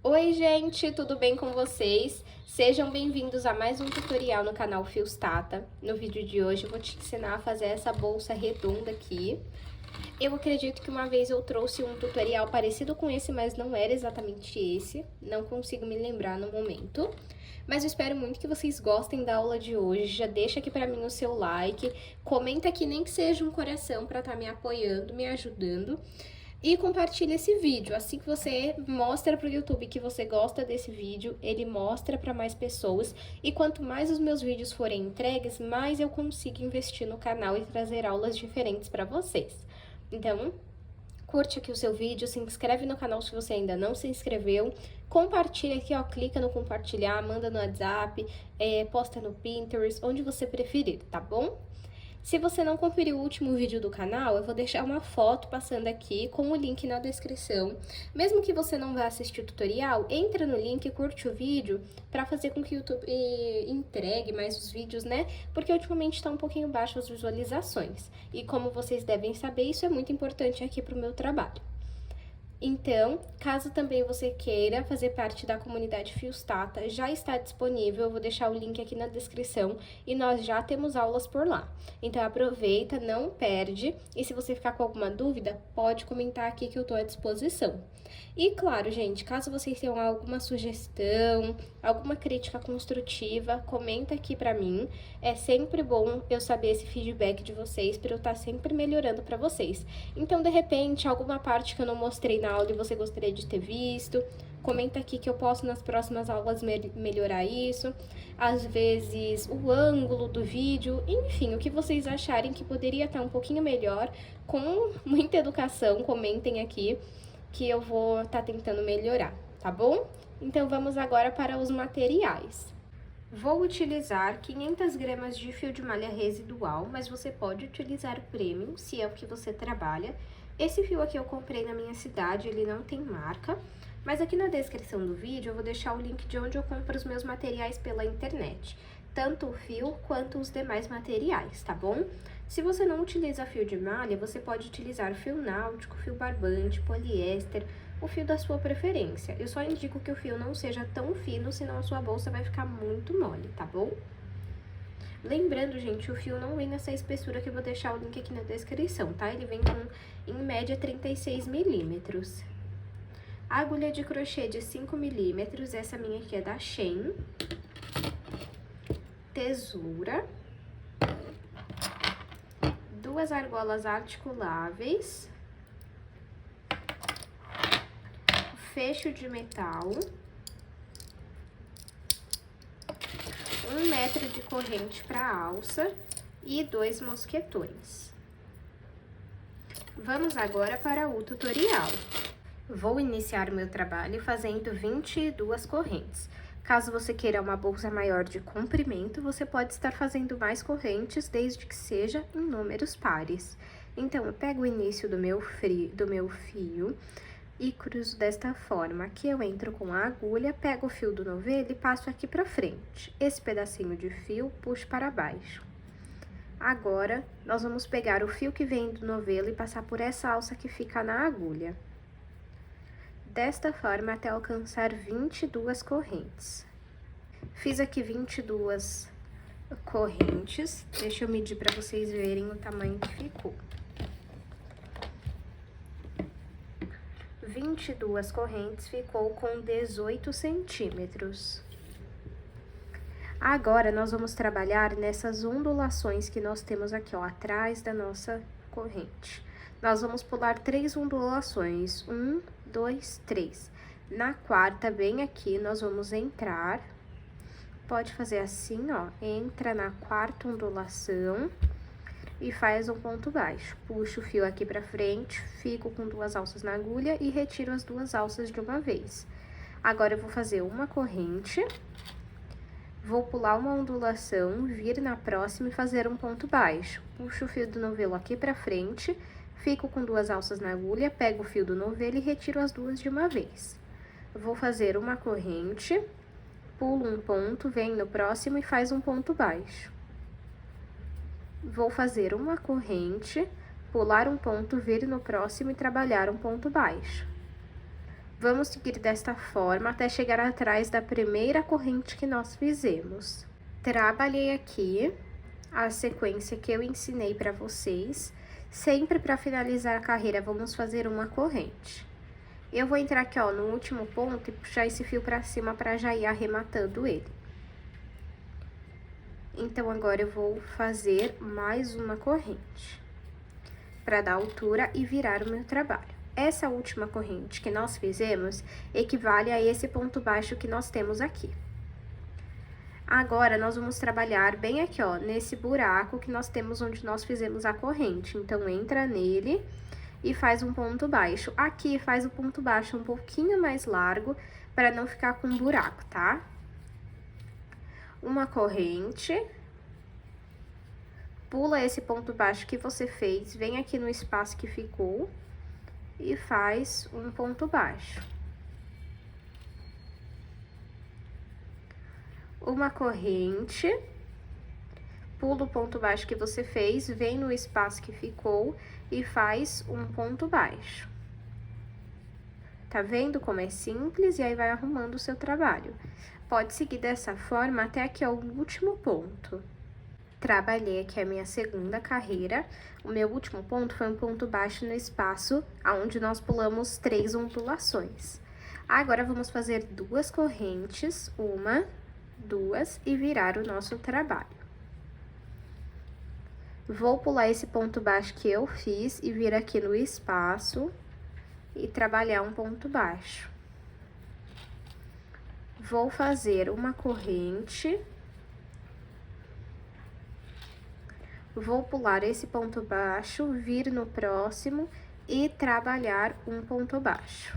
Oi gente, tudo bem com vocês? Sejam bem-vindos a mais um tutorial no canal Fios Tata. No vídeo de hoje eu vou te ensinar a fazer essa bolsa redonda aqui. Eu acredito que uma vez eu trouxe um tutorial parecido com esse, mas não era exatamente esse. Não consigo me lembrar no momento. Mas eu espero muito que vocês gostem da aula de hoje. Já deixa aqui pra mim o seu like, comenta aqui nem que seja um coração pra estar me apoiando, me ajudando. E compartilha esse vídeo, assim que você mostra para o YouTube que você gosta desse vídeo, ele mostra para mais pessoas. E quanto mais os meus vídeos forem entregues, mais eu consigo investir no canal e trazer aulas diferentes para vocês. Então, curte aqui o seu vídeo, se inscreve no canal se você ainda não se inscreveu, compartilha aqui, ó, clica no compartilhar, manda no WhatsApp, posta no Pinterest, onde você preferir, tá bom? Se você não conferiu o último vídeo do canal, eu vou deixar uma foto passando aqui com o link na descrição. Mesmo que você não vá assistir o tutorial, entra no link e curte o vídeo para fazer com que o YouTube entregue mais os vídeos, né? Porque ultimamente está um pouquinho baixo as visualizações. E como vocês devem saber, isso é muito importante aqui para o meu trabalho. Então, caso também você queira fazer parte da comunidade Fios Tata, já está disponível, eu vou deixar o link aqui na descrição e nós já temos aulas por lá. Então aproveita, não perde, e se você ficar com alguma dúvida, pode comentar aqui que eu estou à disposição. E claro, gente, caso vocês tenham alguma sugestão, alguma crítica construtiva, comenta aqui pra mim. É sempre bom eu saber esse feedback de vocês, para eu estar sempre melhorando pra vocês. Então, de repente, alguma parte que eu não mostrei na aula e você gostaria de ter visto, comenta aqui que eu posso nas próximas aulas melhorar isso. Às vezes o ângulo do vídeo, enfim, o que vocês acharem que poderia estar um pouquinho melhor, com muita educação, comentem aqui que eu vou estar tentando melhorar, tá bom? Então vamos agora para os materiais. Vou utilizar 500 gramas de fio de malha residual, mas você pode utilizar o premium, se é o que você trabalha. Esse fio aqui eu comprei na minha cidade, ele não tem marca, mas aqui na descrição do vídeo eu vou deixar o link de onde eu compro os meus materiais pela internet, tanto o fio quanto os demais materiais, tá bom? Se você não utiliza fio de malha, você pode utilizar fio náutico, fio barbante, poliéster, o fio da sua preferência. Eu só indico que o fio não seja tão fino, senão a sua bolsa vai ficar muito mole, tá bom? Lembrando, gente, o fio não vem nessa espessura que eu vou deixar o link aqui na descrição, tá? Ele vem com, em média, 36 milímetros. A agulha de crochê de 5 milímetros, essa minha aqui é da Shein. Tesoura. 2 argolas articuláveis. Fecho de metal. 1 metro de corrente para alça e 2 mosquetões. Vamos agora para o tutorial. Vou iniciar o meu trabalho fazendo 22 correntes. Caso você queira uma bolsa maior de comprimento, você pode estar fazendo mais correntes, desde que seja em números pares. Então, eu pego o início do meu fio e cruzo desta forma. Aqui eu entro com a agulha, pego o fio do novelo e passo aqui pra frente. Esse pedacinho de fio, puxo para baixo. Agora, nós vamos pegar o fio que vem do novelo e passar por essa alça que fica na agulha. Desta forma, até alcançar 22 correntes. Fiz aqui 22 correntes. Deixa eu medir para vocês verem o tamanho que ficou. 22 correntes ficou com 18 centímetros. Agora, nós vamos trabalhar nessas ondulações que nós temos aqui, ó, atrás da nossa corrente. Nós vamos pular 3 ondulações, 1, 2, 3. Na quarta, bem aqui, nós vamos entrar, pode fazer assim, ó, entra na quarta ondulação e faz um ponto baixo. Puxo o fio aqui pra frente, fico com 2 alças na agulha e retiro as 2 alças de uma vez. Agora, eu vou fazer uma corrente, vou pular uma ondulação, vir na próxima e fazer um ponto baixo. Puxo o fio do novelo aqui pra frente, fico com 2 alças na agulha, pego o fio do novelo e retiro as 2 de uma vez. Vou fazer uma corrente, pulo um ponto, venho no próximo e faz um ponto baixo. Vou fazer uma corrente, pular um ponto, vir no próximo e trabalhar um ponto baixo. Vamos seguir desta forma até chegar atrás da primeira corrente que nós fizemos. Trabalhei aqui a sequência que eu ensinei para vocês. Sempre para finalizar a carreira, vamos fazer uma corrente. Eu vou entrar aqui, ó, no último ponto e puxar esse fio para cima para já ir arrematando ele. Então, agora eu vou fazer mais uma corrente para dar altura e virar o meu trabalho. Essa última corrente que nós fizemos equivale a esse ponto baixo que nós temos aqui. Agora, nós vamos trabalhar bem aqui, ó, nesse buraco que nós temos onde nós fizemos a corrente. Então, entra nele e faz um ponto baixo. Aqui, faz o ponto baixo um pouquinho mais largo para não ficar com buraco, tá? Uma corrente. Pula esse ponto baixo que você fez, vem aqui no espaço que ficou e faz um ponto baixo. Uma corrente, pula o ponto baixo que você fez, vem no espaço que ficou e faz um ponto baixo. Tá vendo como é simples? E aí vai arrumando o seu trabalho. Pode seguir dessa forma até aqui ao último ponto. Trabalhei aqui a minha segunda carreira. O meu último ponto foi um ponto baixo no espaço, onde nós pulamos 3 ondulações. Agora, vamos fazer 2 correntes, 1, 2, e virar o nosso trabalho. Vou pular esse ponto baixo que eu fiz e vir aqui no espaço e trabalhar um ponto baixo. Vou fazer uma corrente. Vou pular esse ponto baixo, vir no próximo e trabalhar um ponto baixo.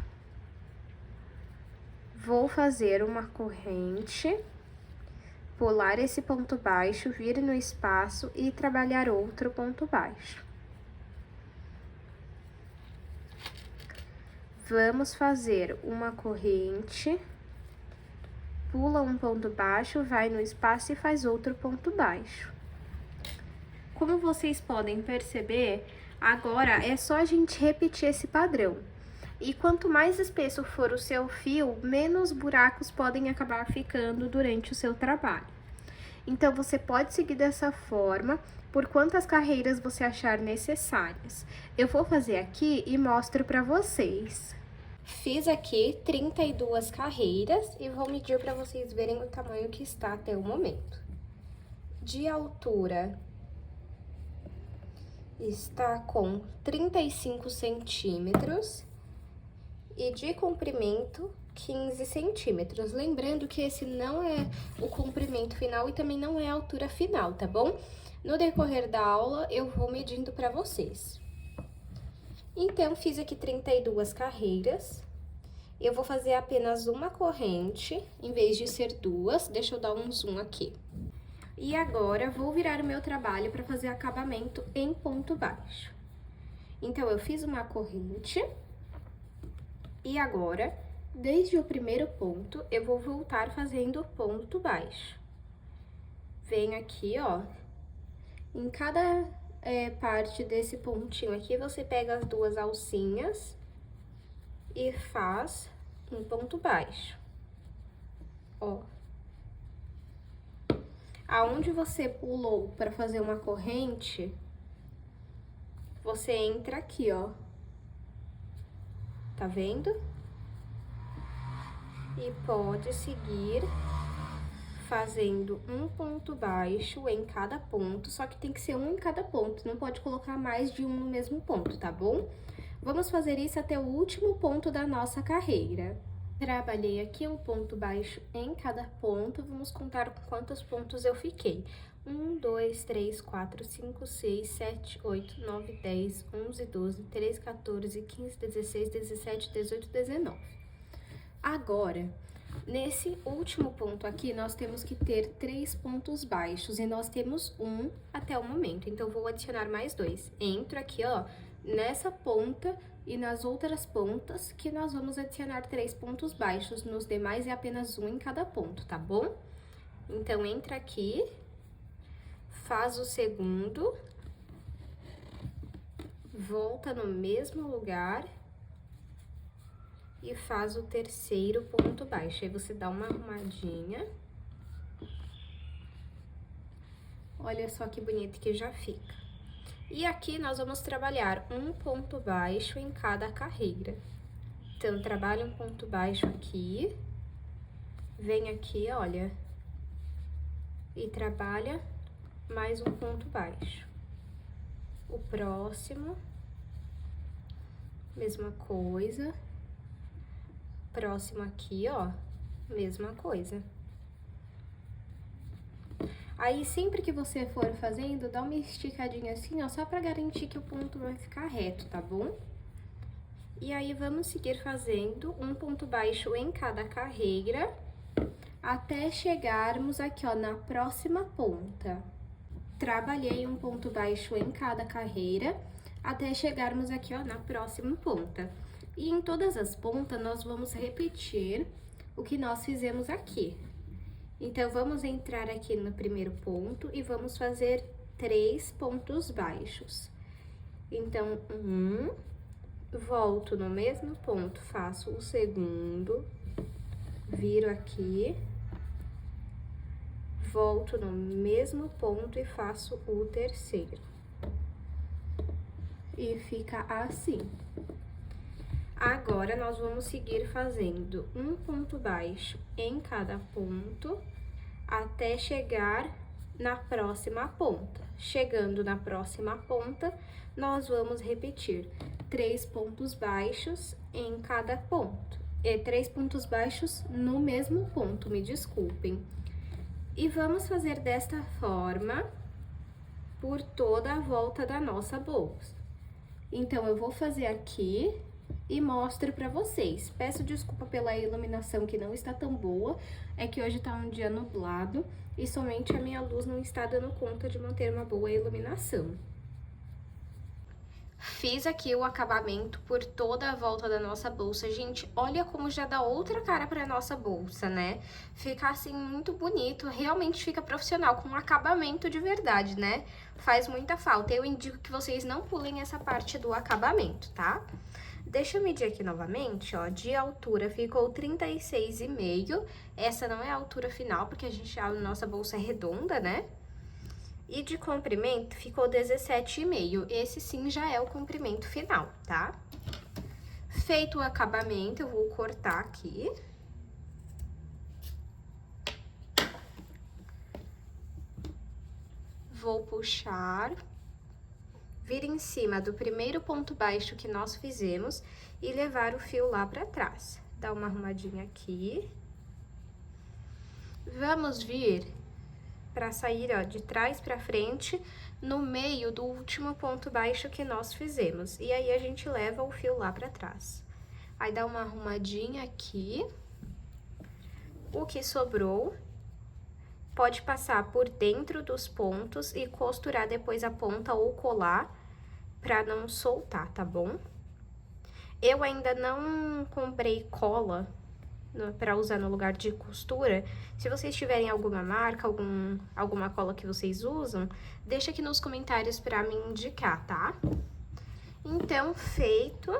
Vou fazer uma corrente, pular esse ponto baixo, vir no espaço e trabalhar outro ponto baixo. Vamos fazer uma corrente, pula um ponto baixo, vai no espaço e faz outro ponto baixo. Como vocês podem perceber, agora é só a gente repetir esse padrão. E quanto mais espesso for o seu fio, menos buracos podem acabar ficando durante o seu trabalho. Então, você pode seguir dessa forma por quantas carreiras você achar necessárias. Eu vou fazer aqui e mostro para vocês. Fiz aqui 32 carreiras e vou medir para vocês verem o tamanho que está até o momento. De altura, está com 35 centímetros e de comprimento 15 centímetros. Lembrando que esse não é o comprimento final e também não é a altura final, tá bom? No decorrer da aula eu vou medindo para vocês. Então, fiz aqui 32 carreiras. Eu vou fazer apenas uma corrente, em vez de ser 2, deixa eu dar um zoom aqui. E agora, vou virar o meu trabalho para fazer acabamento em ponto baixo. Então, eu fiz uma corrente. E agora, desde o primeiro ponto, eu vou voltar fazendo ponto baixo. Venho aqui, ó. Em cada parte desse pontinho aqui, você pega as 2 alcinhas e faz um ponto baixo. Ó. Aonde você pulou para fazer uma corrente, você entra aqui, ó. Tá vendo? E pode seguir fazendo um ponto baixo em cada ponto, só que tem que ser um em cada ponto, não pode colocar mais de um no mesmo ponto, tá bom? Vamos fazer isso até o último ponto da nossa carreira. Trabalhei aqui um ponto baixo em cada ponto, vamos contar com quantos pontos eu fiquei. 1, 2, 3, 4, 5, 6, 7, 8, 9, 10, 11, 12, 13, 14, 15, 16, 17, 18, 19. Agora, nesse último ponto aqui, nós temos que ter 3 pontos baixos e nós temos 1 até o momento. Então, vou adicionar mais 2. Entro aqui, ó, nessa ponta e nas outras pontas que nós vamos adicionar 3 pontos baixos. Nos demais é apenas 1 em cada ponto, tá bom? Então, entra aqui, faz o segundo, volta no mesmo lugar, e faz o terceiro ponto baixo. Aí você dá uma arrumadinha. Olha só que bonito que já fica. E aqui nós vamos trabalhar um ponto baixo em cada carreira. Então, trabalha um ponto baixo aqui, vem aqui, olha, e trabalha mais um ponto baixo. O próximo, mesma coisa. Próximo aqui, ó, mesma coisa. Aí, sempre que você for fazendo, dá uma esticadinha assim, ó, só pra garantir que o ponto vai ficar reto, tá bom? E aí, vamos seguir fazendo um ponto baixo em cada carreira, até chegarmos aqui, ó, na próxima ponta. Trabalhei um ponto baixo em cada carreira, até chegarmos aqui, ó, na próxima ponta. E em todas as pontas, nós vamos repetir o que nós fizemos aqui. Então, vamos entrar aqui no primeiro ponto e vamos fazer 3 pontos baixos. Então, volto no mesmo ponto, faço o segundo, viro aqui, volto no mesmo ponto e faço o terceiro. E fica assim. Agora, nós vamos seguir fazendo um ponto baixo em cada ponto, até chegar na próxima ponta. Chegando na próxima ponta, nós vamos repetir 3 pontos baixos em cada ponto. 3 pontos baixos no mesmo ponto, me desculpem. E vamos fazer desta forma por toda a volta da nossa bolsa. Então, eu vou fazer aqui e mostro pra vocês. Peço desculpa pela iluminação que não está tão boa, é que hoje tá um dia nublado e somente a minha luz não está dando conta de manter uma boa iluminação. Fiz aqui o acabamento por toda a volta da nossa bolsa. Gente, olha como já dá outra cara pra nossa bolsa, né? Fica assim muito bonito, realmente fica profissional, com um acabamento de verdade, né? Faz muita falta. Eu indico que vocês não pulem essa parte do acabamento, tá? Deixa eu medir aqui novamente, ó, de altura ficou 36,5. Essa não é a altura final, porque a nossa bolsa é redonda, né? E de comprimento ficou 17,5. Esse sim já é o comprimento final, tá? Feito o acabamento, eu vou cortar aqui. Vou puxar, vir em cima do primeiro ponto baixo que nós fizemos e levar o fio lá pra trás. Dá uma arrumadinha aqui. Vamos vir pra sair, ó, de trás pra frente, no meio do último ponto baixo que nós fizemos. E aí, a gente leva o fio lá pra trás. Aí, dá uma arrumadinha aqui. O que sobrou, pode passar por dentro dos pontos e costurar depois a ponta ou colar pra não soltar, tá bom? Eu ainda não comprei cola para usar no lugar de costura. Se vocês tiverem alguma marca, alguma cola que vocês usam, deixa aqui nos comentários para me indicar, tá? Então, feito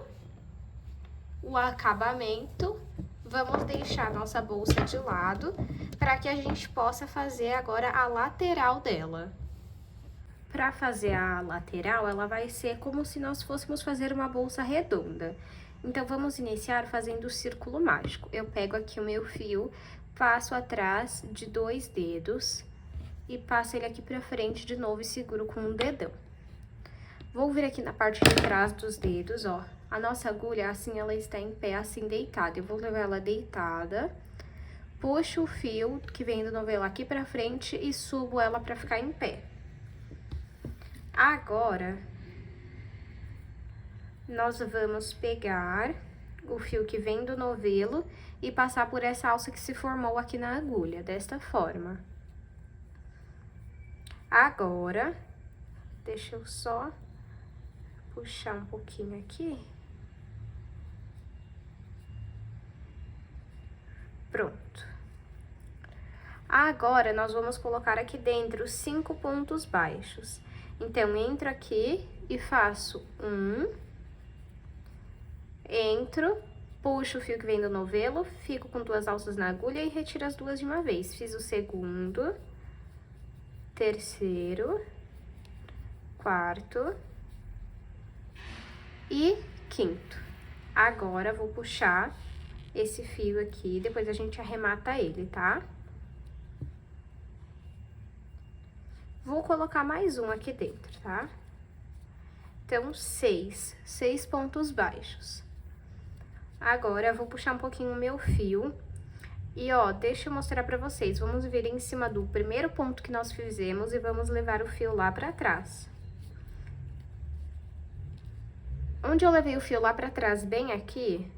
o acabamento, vamos deixar nossa bolsa de lado para que a gente possa fazer agora a lateral dela. Para fazer a lateral, ela vai ser como se nós fôssemos fazer uma bolsa redonda. Então, vamos iniciar fazendo o círculo mágico. Eu pego aqui o meu fio, passo atrás de 2 dedos e passo ele aqui pra frente de novo e seguro com um dedão. Vou vir aqui na parte de trás dos dedos, ó. A nossa agulha, assim, ela está em pé, assim, deitada. Eu vou levar ela deitada, puxo o fio que vem do novelo aqui pra frente e subo ela pra ficar em pé. Agora, nós vamos pegar o fio que vem do novelo e passar por essa alça que se formou aqui na agulha, desta forma. Agora, deixa eu só puxar um pouquinho aqui. Pronto. Agora, nós vamos colocar aqui dentro 5 pontos baixos. Então, entro aqui e faço 1... Entro, Puxo o fio que vem do novelo, fico com 2 alças na agulha e retiro as 2 de uma vez. Fiz o segundo, terceiro, quarto e quinto. Agora, vou puxar esse fio aqui, depois a gente arremata ele, tá? Vou colocar mais um aqui dentro, tá? Então, 6 pontos baixos. Agora, eu vou puxar um pouquinho o meu fio. E, ó, deixa eu mostrar pra vocês. Vamos vir em cima do primeiro ponto que nós fizemos e vamos levar o fio lá pra trás. Onde eu levei o fio lá pra trás, bem aqui,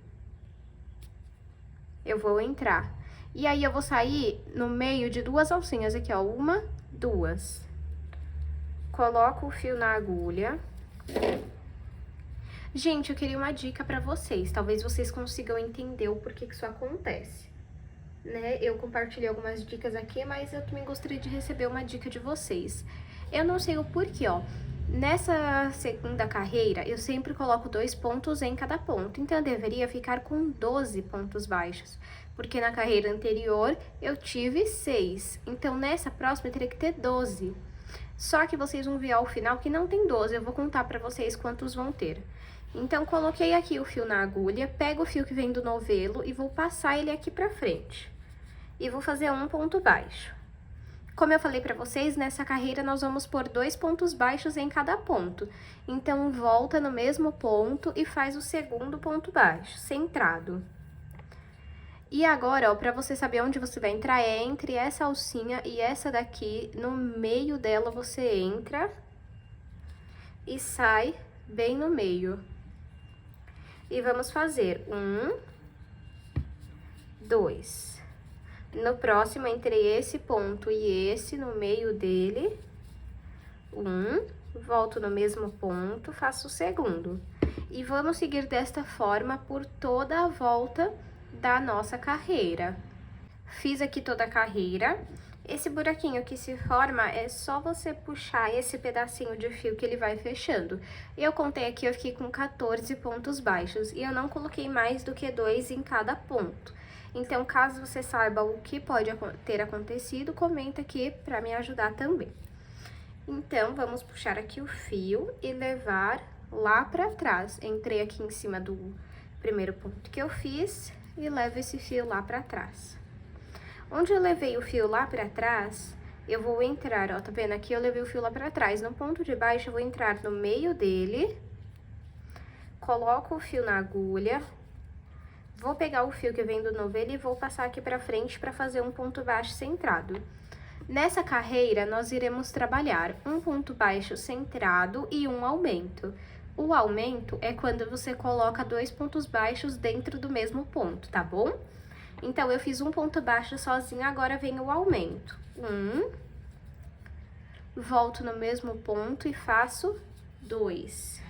eu vou entrar. E aí, eu vou sair no meio de 2 alcinhas aqui, ó. 1, 2. Coloco o fio na agulha. Gente, eu queria uma dica pra vocês. Talvez vocês consigam entender o porquê que isso acontece, né? Eu compartilhei algumas dicas aqui, mas eu também gostaria de receber uma dica de vocês. Eu não sei o porquê, ó. Nessa segunda carreira, eu sempre coloco 2 pontos em cada ponto. Então, eu deveria ficar com 12 pontos baixos. Porque na carreira anterior, eu tive 6. Então, nessa próxima, eu teria que ter 12. Só que vocês vão ver ao final que não tem 12. Eu vou contar pra vocês quantos vão ter. Então, coloquei aqui o fio na agulha, pego o fio que vem do novelo e vou passar ele aqui pra frente. E vou fazer um ponto baixo. Como eu falei pra vocês, nessa carreira nós vamos pôr 2 pontos baixos em cada ponto. Então, volta no mesmo ponto e faz o segundo ponto baixo, centrado. E agora, ó, pra você saber onde você vai entrar, é entre essa alcinha e essa daqui, no meio dela você entra e sai bem no meio. E vamos fazer 1, 2. No próximo, entre esse ponto e esse, no meio dele, 1, volto no mesmo ponto, faço o segundo. E vamos seguir desta forma por toda a volta da nossa carreira. Fiz aqui toda a carreira. Esse buraquinho que se forma é só você puxar esse pedacinho de fio que ele vai fechando. Eu contei aqui, eu fiquei com 14 pontos baixos e eu não coloquei mais do que 2 em cada ponto. Então, caso você saiba o que pode ter acontecido, comenta aqui para me ajudar também. Então, vamos puxar aqui o fio e levar lá para trás. Entrei aqui em cima do primeiro ponto que eu fiz e levo esse fio lá para trás. Onde eu levei o fio lá pra trás, eu vou entrar, ó, tá vendo? Aqui eu levei o fio lá pra trás. No ponto de baixo, eu vou entrar no meio dele, coloco o fio na agulha, vou pegar o fio que vem do novelo e vou passar aqui pra frente pra fazer um ponto baixo centrado. Nessa carreira, nós iremos trabalhar um ponto baixo centrado e um aumento. O aumento é quando você coloca 2 pontos baixos dentro do mesmo ponto, tá bom? Então, eu fiz um ponto baixo sozinho, agora vem o aumento. 1, volto no mesmo ponto e faço 2.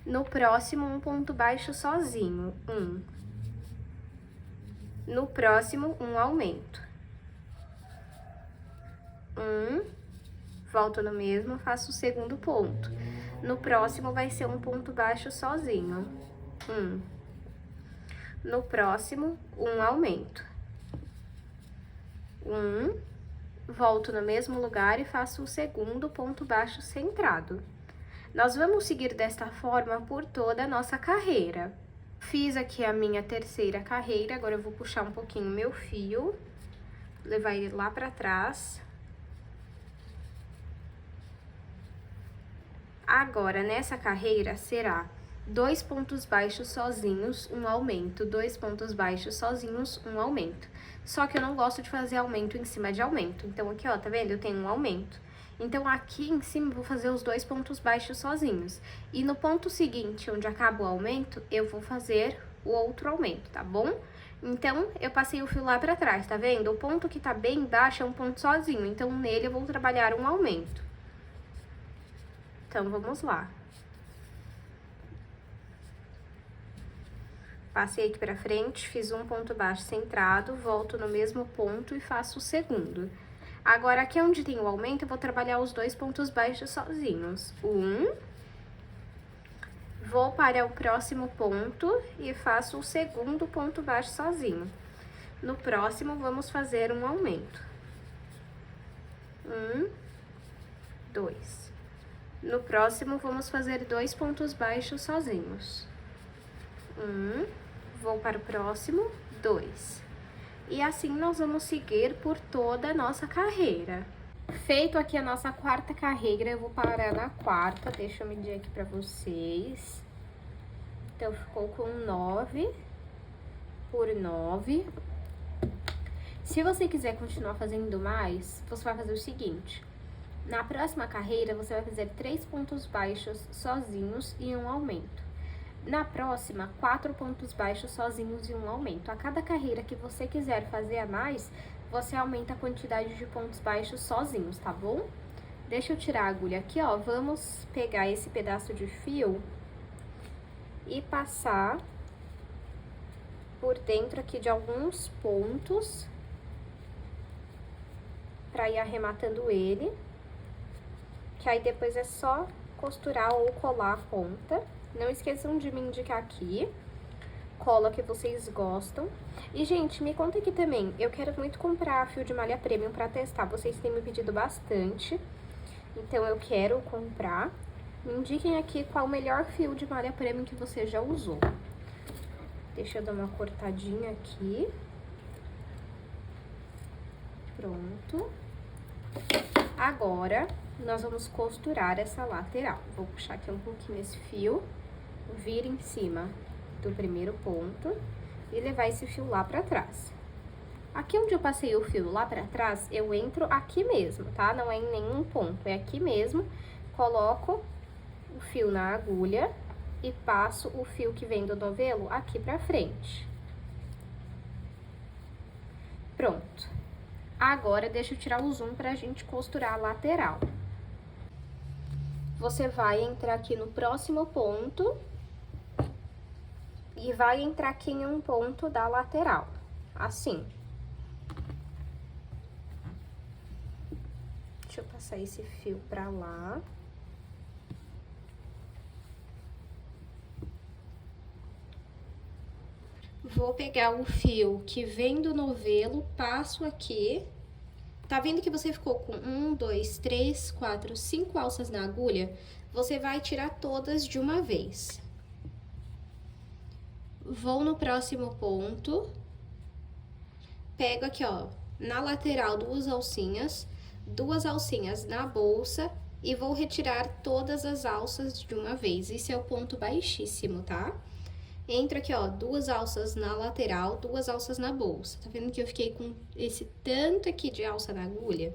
No próximo, um ponto baixo sozinho, 1. No próximo, um aumento. 1, volto no mesmo, faço o segundo ponto. No próximo, vai ser um ponto baixo sozinho, 1. No próximo, um aumento. 1, volto no mesmo lugar e faço o segundo ponto baixo centrado. Nós vamos seguir desta forma por toda a nossa carreira. Fiz aqui a minha terceira carreira, agora eu vou puxar um pouquinho meu fio, levar ele lá pra trás. Agora, nessa carreira, será 2 pontos baixos sozinhos, um aumento, 2 pontos baixos sozinhos, um aumento. Só que eu não gosto de fazer aumento em cima de aumento. Então, aqui, ó, tá vendo? Eu tenho um aumento. Então, aqui em cima, eu vou fazer os 2 pontos baixos sozinhos. E no ponto seguinte, onde acaba o aumento, eu vou fazer o outro aumento, tá bom? Então, eu passei o fio lá pra trás, tá vendo? O ponto que tá bem baixo é um ponto sozinho. Então, nele eu vou trabalhar um aumento. Então, vamos lá. Passei aqui pra frente, fiz um ponto baixo centrado, volto no mesmo ponto e faço o segundo. Agora, aqui onde tem o aumento, eu vou trabalhar os 2 pontos baixos sozinhos. 1, Vou para o próximo ponto e faço o segundo ponto baixo sozinho. No próximo, vamos fazer um aumento. 1, 2. No próximo, vamos fazer 2 pontos baixos sozinhos. 1, vou para o próximo, 2. E assim nós vamos seguir por toda a nossa carreira. Feito aqui a nossa quarta carreira, eu vou parar na quarta, deixa eu medir aqui pra vocês. Então, ficou com 9 por 9. Se você quiser continuar fazendo mais, você vai fazer o seguinte. Na próxima carreira, você vai fazer 3 pontos baixos sozinhos e um aumento. Na próxima, 4 pontos baixos sozinhos e um aumento. A cada carreira que você quiser fazer a mais, você aumenta a quantidade de pontos baixos sozinhos, tá bom? Deixa eu tirar a agulha aqui, ó. Vamos pegar esse pedaço de fio e passar por dentro aqui de alguns pontos para ir arrematando ele, que aí depois é só costurar ou colar a ponta. Não esqueçam de me indicar aqui cola que vocês gostam. E, gente, me conta aqui também, eu quero muito comprar fio de malha premium pra testar, vocês têm me pedido bastante, então eu quero comprar. Me indiquem aqui qual o melhor fio de malha premium que você já usou. Deixa eu dar uma cortadinha aqui. Pronto. Agora, nós vamos costurar essa lateral. Vou puxar aqui um pouquinho esse fio, vir em cima do primeiro ponto e levar esse fio lá pra trás. Aqui onde eu passei o fio lá pra trás, eu entro aqui mesmo, tá? Não é em nenhum ponto, é aqui mesmo. Coloco o fio na agulha e passo o fio que vem do novelo aqui pra frente. Pronto. Agora, deixa eu tirar o zoom pra gente costurar a lateral. Você vai entrar aqui no próximo ponto e vai entrar aqui em um ponto da lateral, assim. Deixa eu passar esse fio pra lá. Vou pegar o fio que vem do novelo, passo aqui. Tá vendo que você ficou com 1, 2, 3, 4, 5 alças na agulha? Você vai tirar todas de uma vez. Vou no próximo ponto. Pego aqui, ó, na lateral 2 alcinhas na bolsa e vou retirar todas as alças de uma vez. Esse é o ponto baixíssimo, tá? Entro aqui, ó, 2 alças na lateral, 2 alças na bolsa. Tá vendo que eu fiquei com esse tanto aqui de alça na agulha?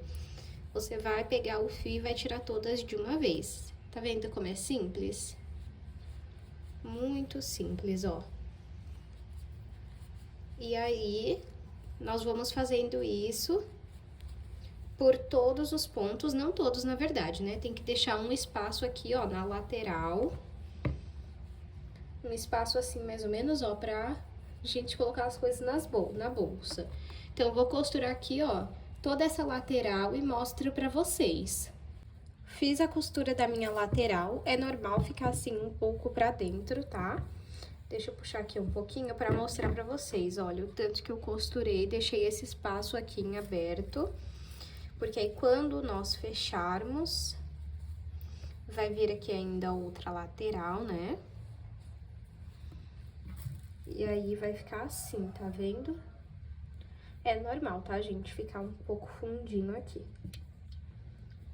Você vai pegar o fio e vai tirar todas de uma vez. Tá vendo como é simples? Muito simples, ó. E aí, nós vamos fazendo isso por todos os pontos, não todos, na verdade, né? Tem que deixar um espaço aqui, ó, na lateral. Um espaço assim, mais ou menos, ó, pra gente colocar as coisas na bolsa. Então, eu vou costurar aqui, ó, toda essa lateral e mostro pra vocês. Fiz a costura da minha lateral, é normal ficar assim um pouco pra dentro, tá? Deixa eu puxar aqui um pouquinho pra mostrar pra vocês, olha, o tanto que eu costurei, deixei esse espaço aqui em aberto, porque aí quando nós fecharmos, vai vir aqui ainda outra lateral, né? E aí, vai ficar assim, tá vendo? É normal, tá, gente? Ficar um pouco fundinho aqui.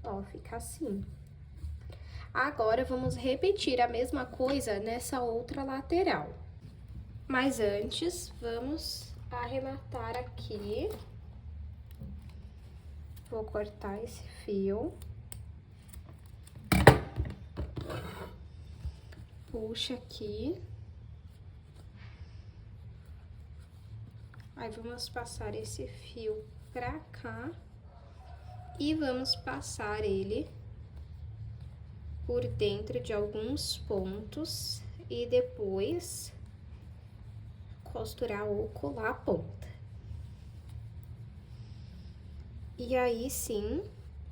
Ó, fica assim. Agora, vamos repetir a mesma coisa nessa outra lateral. Mas antes, vamos arrematar aqui. Vou cortar esse fio. Puxa aqui. Aí, vamos passar esse fio pra cá e vamos passar ele por dentro de alguns pontos e depois costurar ou colar a ponta. E aí, sim,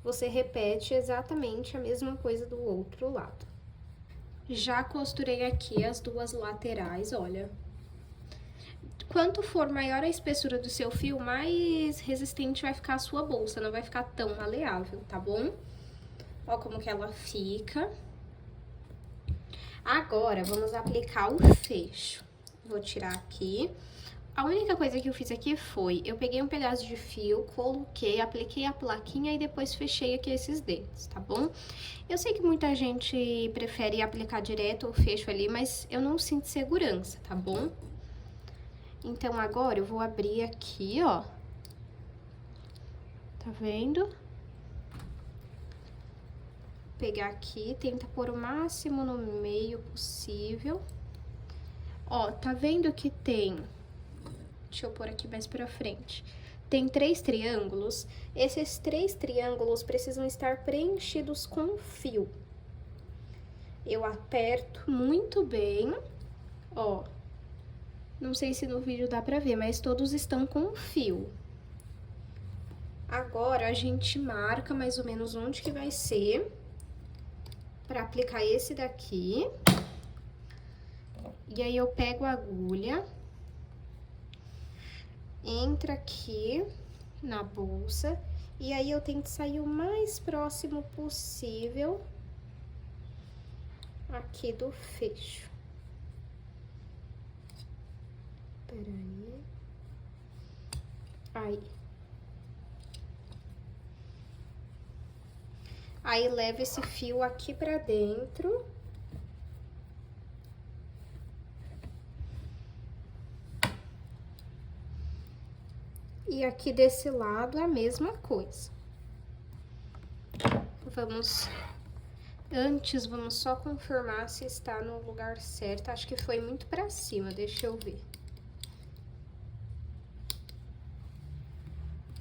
você repete exatamente a mesma coisa do outro lado. Já costurei aqui as duas laterais, olha. Quanto for maior a espessura do seu fio, mais resistente vai ficar a sua bolsa, não vai ficar tão maleável, tá bom? Ó como que ela fica. Agora, vamos aplicar o fecho. Vou tirar aqui. A única coisa que eu fiz aqui foi, eu peguei um pedaço de fio, coloquei, apliquei a plaquinha e depois fechei aqui esses dedos, tá bom? Eu sei que muita gente prefere aplicar direto o fecho ali, mas eu não sinto segurança, tá bom? Então, agora eu vou abrir aqui, ó. Tá vendo? Pegar aqui, tenta pôr o máximo no meio possível. Ó, tá vendo que tem... Deixa eu pôr aqui mais pra frente. Tem 3 triângulos. Esses 3 triângulos precisam estar preenchidos com fio. Eu aperto muito bem, ó. Não sei se no vídeo dá pra ver, mas todos estão com fio. Agora, a gente marca mais ou menos onde que vai ser pra aplicar esse daqui. E aí, eu pego a agulha, entra aqui na bolsa, e aí eu tento sair o mais próximo possível aqui do fecho. Peraí. Aí, leva esse fio aqui pra dentro. E aqui desse lado a mesma coisa. Antes, vamos só confirmar se está no lugar certo. Acho que foi muito pra cima, deixa eu ver.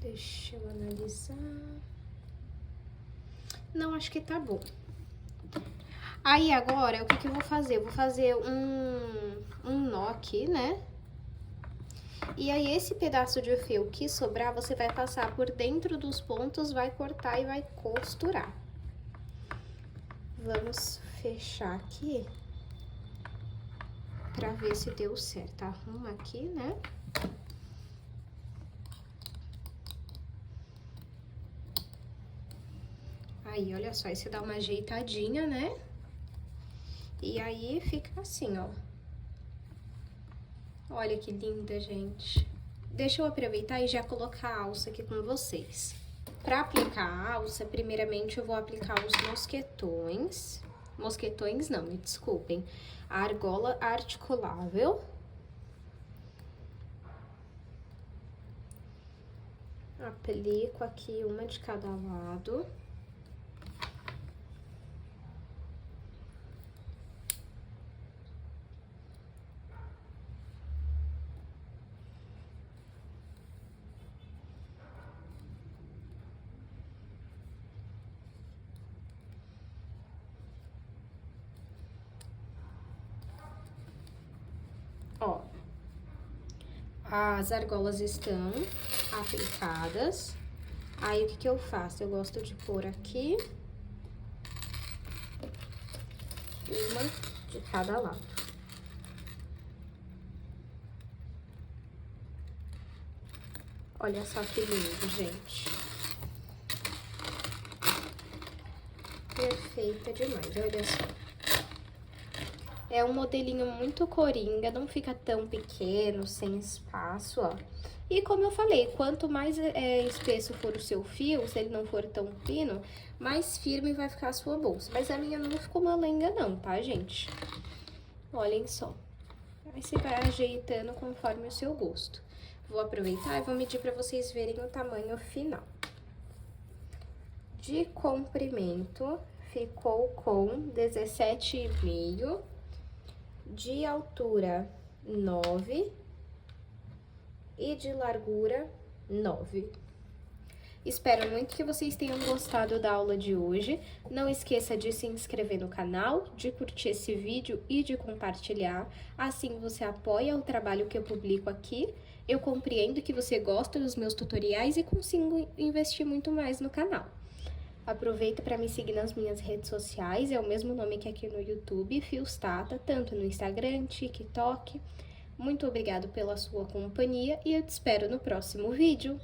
Deixa eu analisar. Não, acho que tá bom. Aí, agora, o que que eu vou fazer? Eu vou fazer um nó aqui, né? E aí, esse pedaço de fio que sobrar, você vai passar por dentro dos pontos, vai cortar e vai costurar. Vamos fechar aqui pra ver se deu certo. Arruma aqui, né? Aí, olha só, aí você dá uma ajeitadinha, né? E aí, fica assim, ó. Olha que linda, gente. Deixa eu aproveitar e já colocar a alça aqui com vocês. Pra aplicar a alça, primeiramente eu vou aplicar os mosquetões. Mosquetões não, me desculpem. A argola articulável. Aplico aqui uma de cada lado. Ó, as argolas estão aplicadas. Aí, o que que eu faço? Eu gosto de pôr aqui uma de cada lado. Olha só que lindo, gente. Perfeita demais, olha só. É um modelinho muito coringa, não fica tão pequeno, sem espaço, ó. E como eu falei, quanto mais espesso for o seu fio, se ele não for tão fino, mais firme vai ficar a sua bolsa. Mas a minha não ficou molenga não, tá, gente? Olhem só. Aí você vai ajeitando conforme o seu gosto. Vou aproveitar e vou medir pra vocês verem o tamanho final. De comprimento, ficou com 17,5. De altura, 9. E de largura, 9. Espero muito que vocês tenham gostado da aula de hoje. Não esqueça de se inscrever no canal, de curtir esse vídeo e de compartilhar. Assim você apoia o trabalho que eu publico aqui. Eu compreendo que você gosta dos meus tutoriais e consigo investir muito mais no canal. Aproveita para me seguir nas minhas redes sociais, é o mesmo nome que aqui no YouTube, Fios Tata, tanto no Instagram, TikTok. Muito obrigado pela sua companhia e eu te espero no próximo vídeo.